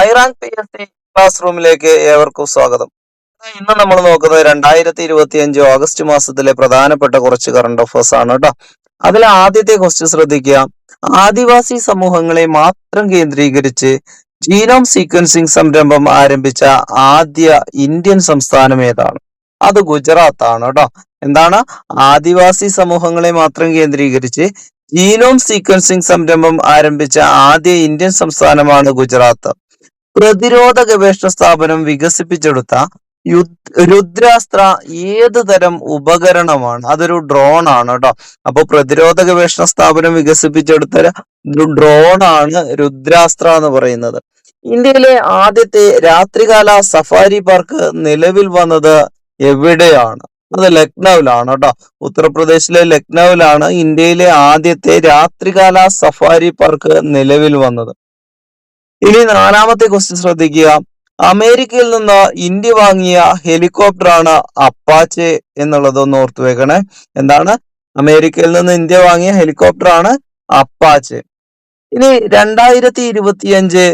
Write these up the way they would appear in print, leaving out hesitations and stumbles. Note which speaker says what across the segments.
Speaker 1: ഐറാങ്ക് PSC class റൂമിലേക്ക് ഏവർക്കും സ്വാഗതം. ഇന്ന് നമ്മൾ നോക്കുന്നത് 2025 ഓഗസ്റ്റ് മാസത്തിലെ പ്രധാനപ്പെട്ട കുറച്ച് കറണ്ട് അഫയേഴ്സ് ആണ് കേട്ടോ. അതിൽ ആദ്യത്തെ ക്വസ്റ്റ്യൻ ശ്രദ്ധിക്കുക. ആദിവാസി സമൂഹങ്ങളെ മാത്രം കേന്ദ്രീകരിച്ച് ജീനോം സീക്വൻസിംഗ് സംരംഭം ആരംഭിച്ച ആദ്യ ഇന്ത്യൻ സംസ്ഥാനം ഏതാണ്? അത് ഗുജറാത്ത് ആണ് കേട്ടോ. എന്താണ്? ആദിവാസി സമൂഹങ്ങളെ മാത്രം കേന്ദ്രീകരിച്ച് ജീനോം സീക്വൻസിംഗ് സംരംഭം ആരംഭിച്ച ആദ്യ ഇന്ത്യൻ സംസ്ഥാനമാണ് ഗുജറാത്ത്. പ്രതിരോധ ഗവേഷണ സ്ഥാപനം വികസിപ്പിച്ചെടുത്ത രുദ്രാസ്ത്ര ഏത് തരം ഉപകരണമാണ്? അതൊരു ഡ്രോൺ ആണ് കേട്ടോ. അപ്പൊ പ്രതിരോധ ഗവേഷണ സ്ഥാപനം വികസിപ്പിച്ചെടുത്ത ഡ്രോണാണ് രുദ്രാസ്ത്ര എന്ന് പറയുന്നത്. ഇന്ത്യയിലെ ആദ്യത്തെ രാത്രികാല സഫാരി പാർക്ക് നിലവിൽ വന്നത് എവിടെയാണ്? അത് ലക്നൌവിലാണ് കേട്ടോ. ഉത്തർപ്രദേശിലെ ലക്നൌവിലാണ് ഇന്ത്യയിലെ ആദ്യത്തെ രാത്രികാല സഫാരി പാർക്ക് നിലവിൽ വന്നത്. ഇനി നാലാമത്തെ ക്വസ്റ്റ്യൻ ശ്രദ്ധിക്കുക. അമേരിക്കയിൽ നിന്ന് ഇന്ത്യ വാങ്ങിയ ഹെലികോപ്റ്ററാണ് അപ്പാച്ചെ എന്നുള്ളതൊന്ന് ഓർത്തു വെക്കണേ. എന്താണ്? അമേരിക്കയിൽ നിന്ന് ഇന്ത്യ വാങ്ങിയ ഹെലികോപ്റ്ററാണ് അപ്പാച്ചെ. ഇനി 2025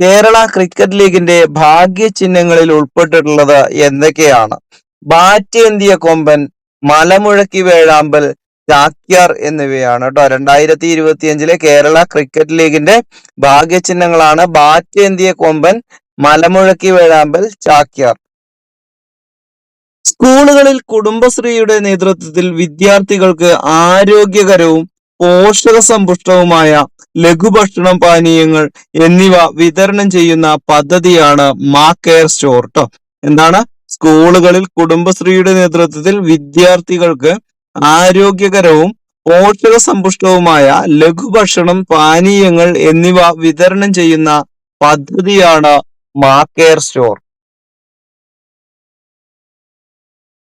Speaker 1: കേരള ക്രിക്കറ്റ് ലീഗിന്റെ ഭാഗ്യചിഹ്നങ്ങളിൽ ഉൾപ്പെട്ടിട്ടുള്ളത് എന്തൊക്കെയാണ്? ബാറ്റേന്തിയ കൊമ്പൻ, മലമുഴക്കി വേഴാമ്പൽ, ചാക്യാർ എന്നിവയാണ് കേട്ടോ. 2025 കേരള ക്രിക്കറ്റ് ലീഗിന്റെ ഭാഗ്യചിഹ്നങ്ങളാണ് ബാറ്റേന്തിയ കൊമ്പൻ, മലമുഴക്കി വേഴാമ്പൽ, ചാക്യാർ. സ്കൂളുകളിൽ കുടുംബശ്രീയുടെ നേതൃത്വത്തിൽ വിദ്യാർത്ഥികൾക്ക് ആരോഗ്യകരവും പോഷകസമ്പുഷ്ടവുമായ ലഘുഭക്ഷണം, പാനീയങ്ങൾ എന്നിവ വിതരണം ചെയ്യുന്ന പദ്ധതിയാണ് മാ കെയർ സ്റ്റോർ കേട്ടോ. എന്താണ്? സ്കൂളുകളിൽ കുടുംബശ്രീയുടെ നേതൃത്വത്തിൽ വിദ്യാർത്ഥികൾക്ക് ആരോഗ്യകരവും പോഷകസമ്പുഷ്ടവുമായ ലഘുഭക്ഷണം, പാനീയങ്ങൾ എന്നിവ വിതരണം ചെയ്യുന്ന പദ്ധതിയാണ് മാ കെയർ സ്റ്റോർ.